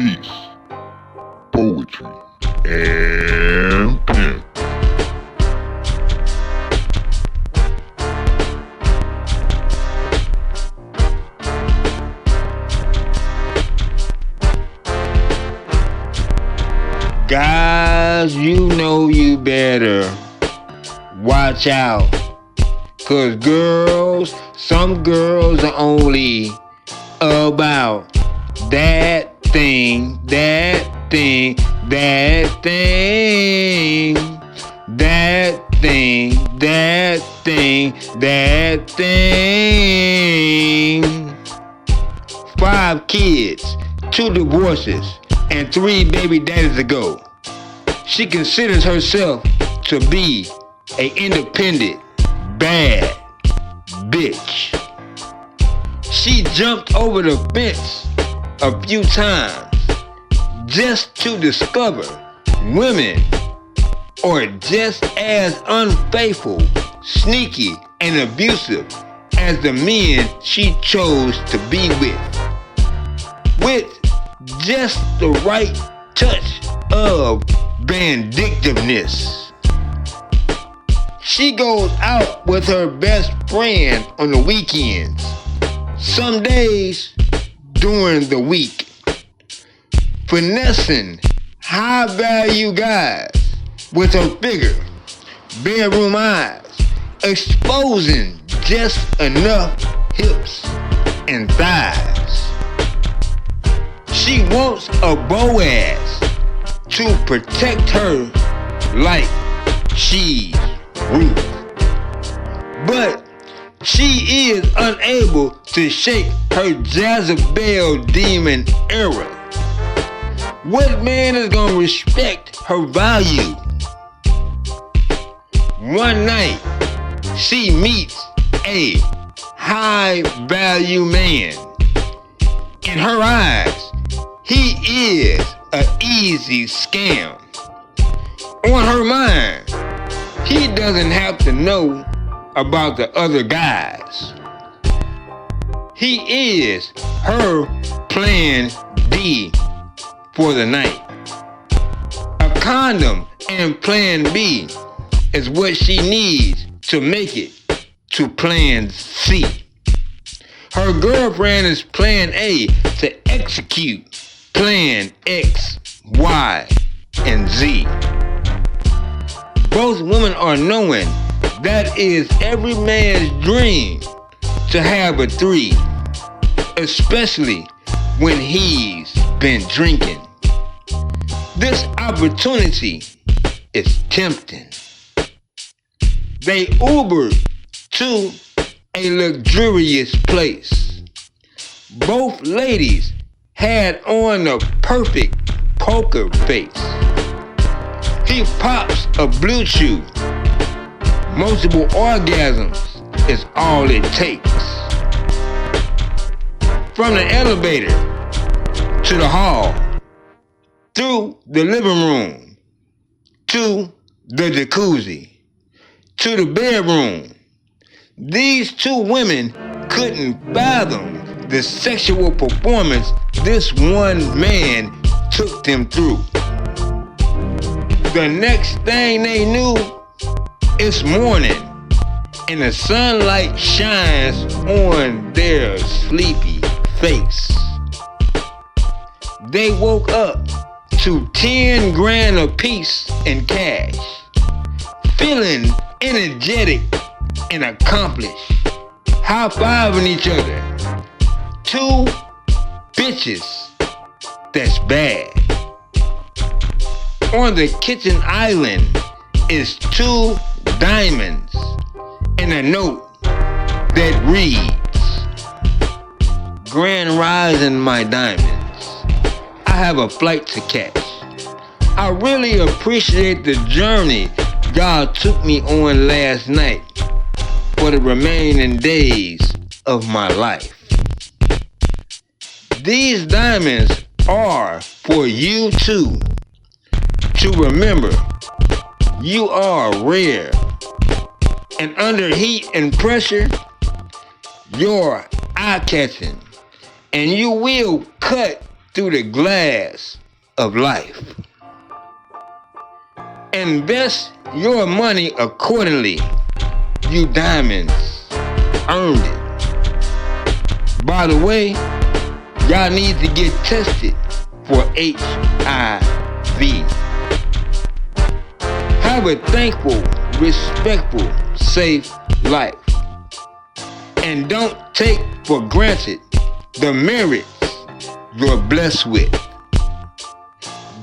peace, poetry, and pen. Guys, you know you better watch out. 'Cause girls, some girls are only about that thing, that thing, that thing, that thing, that thing, that thing. 5 kids, 2 divorces, and 3 baby daddies ago. She considers herself to be an independent, bad bitch. She jumped over the fence a few times just to discover women are just as unfaithful, sneaky, and abusive as the men she chose to be with just the right touch of vindictiveness. She goes out with her best friend on the weekends, some days during the week, finessing high-value guys with her figure, bedroom eyes, exposing just enough hips and thighs. She wants a Boaz to protect her like she's Ruth. But she is unable to shake her Jezebel demon era. What man is gonna respect her value? One night, she meets a high-value man. In her eyes, he is an easy scam. On her mind, he doesn't have to know about the other guys. He is her plan D for the night. A condom and plan B is what she needs to make it to plan C. Her girlfriend is plan A to execute plan X, Y, and Z. Both women are knowing that is every man's dream to have a 3, especially when he's been drinking. This opportunity is tempting. They Ubered to a luxurious place. Both ladies had on a perfect poker face. He pops a blue chew. Multiple orgasms is all it takes. From the elevator to the hall, through the living room, to the jacuzzi, to the bedroom. These 2 women couldn't fathom the sexual performance this one man took them through. The next thing they knew, it's morning, and the sunlight shines on their sleepy face. They woke up to 10 grand apiece in cash, feeling energetic and accomplished, high-fiving each other. 2 bitches that's bad. On the kitchen island is 2 diamonds and a note that reads, Grand Rising, my diamonds. I have a flight to catch. I really appreciate the journey y'all took me on last night for the remaining days of my life. These diamonds are for you too. To remember, you are rare. And under heat and pressure, you're eye-catching. And you will cut through the glass of life. Invest your money accordingly. You diamonds earned it. By the way, y'all need to get tested for HIV. Have a thankful, respectful, safe life. And don't take for granted the merits you're blessed with.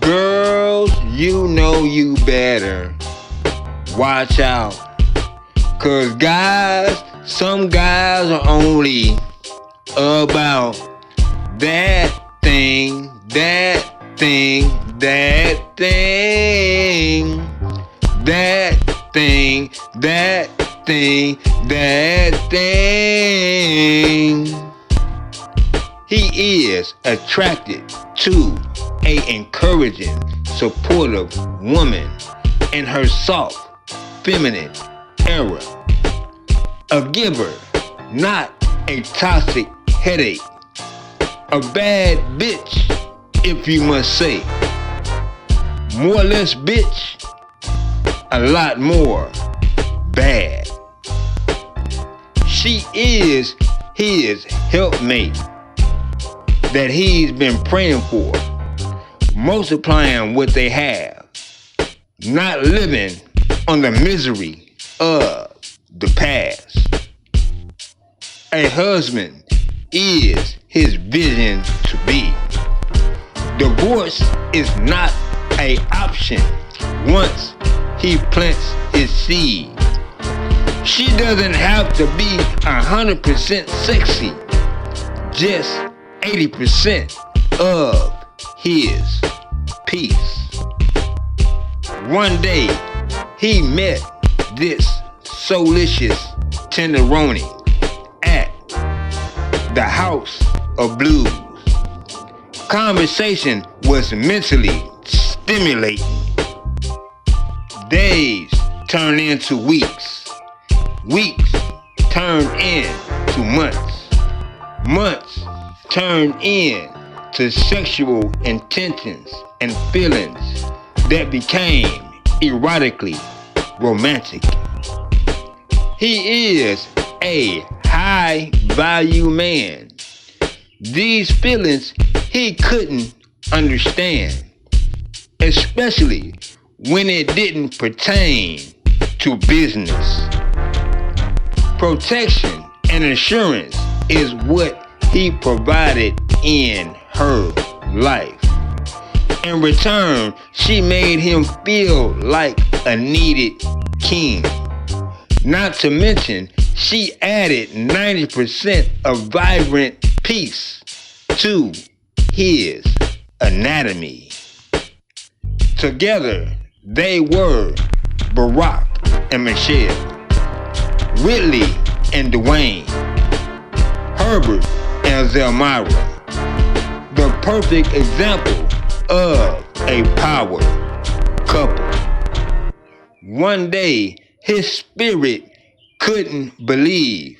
Girls, you know you better watch out. 'Cause guys, some guys are only about that thing, that thing, that thing, that thing, that thing, that thing. He is attracted to a encouraging, supportive woman in her soft, feminine era. A giver, not a toxic headache. A bad bitch, if you must say. More or less bitch, a lot more bad. She is his helpmate that he's been praying for, multiplying what they have, not living on the misery of the past. A husband is his vision to be. Divorce is not an option once he plants his seed. She doesn't have to be 100% sexy, just 80% of his peace. One day, he met this soulicious tenderoni at the House of Blues. Conversation was mentally stimulating. Days turned into weeks. Weeks turned into months. Months turned into sexual intentions and feelings that became erotically romantic. He is a high value man. These feelings he couldn't understand, especially when it didn't pertain to business. Protection and assurance is what he provided in her life. In return, she made him feel like a needed king. Not to mention, she added 90% of vibrant peace to his anatomy. Together, they were Barack and Michelle, Whitley and Dwayne, Herbert and Zelmira, the perfect example of a power couple. One day, his spirit couldn't believe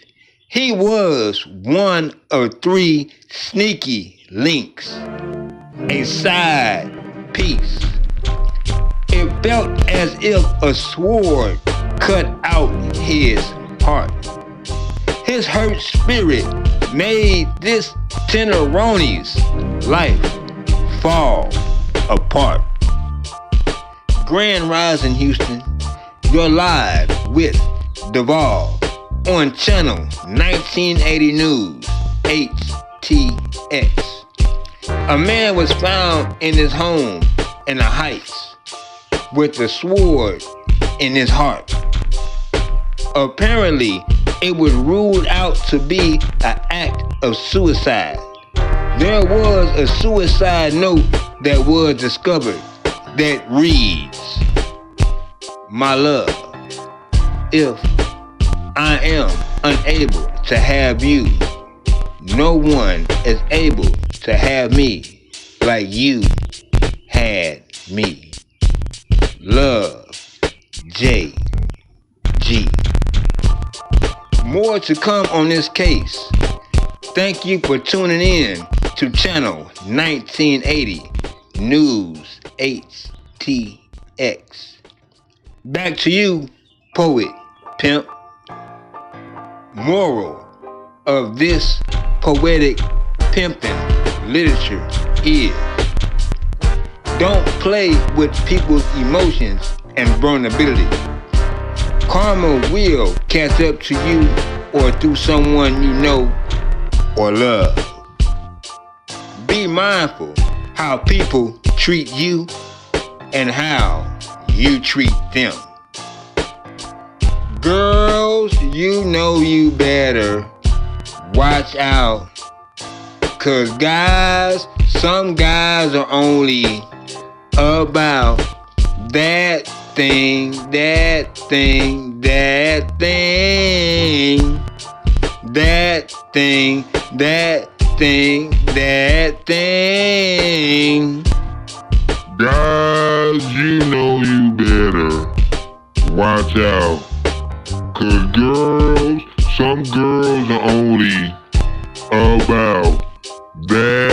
he was one of 3 sneaky links, a side piece. It felt as if a sword cut out his heart. His hurt spirit made this tenderoni's life fall apart. Grand Rising Houston, you're live with Duval on channel 1980 News HTX. A man was found in his home in the Heights with a sword in his heart. Apparently, it was ruled out to be an act of suicide. There was a suicide note that was discovered that reads, "My love, if I am unable to have you, no one is able to have me like you had me. Love, JG." More to come on this case. Thank you for tuning in to channel 1980 News HTX. Back to you, Poet Pimp. Moral of this poetic pimping literature is: don't play with people's emotions and vulnerability. Karma will catch up to you or through someone you know or love. Be mindful how people treat you and how you treat them. Girls, you know you better watch out, 'cause guys, some guys are only about that thing, that thing, that thing, that thing, that thing, that thing. Guys, you know you better watch out. 'Cause girls, some girls are only about that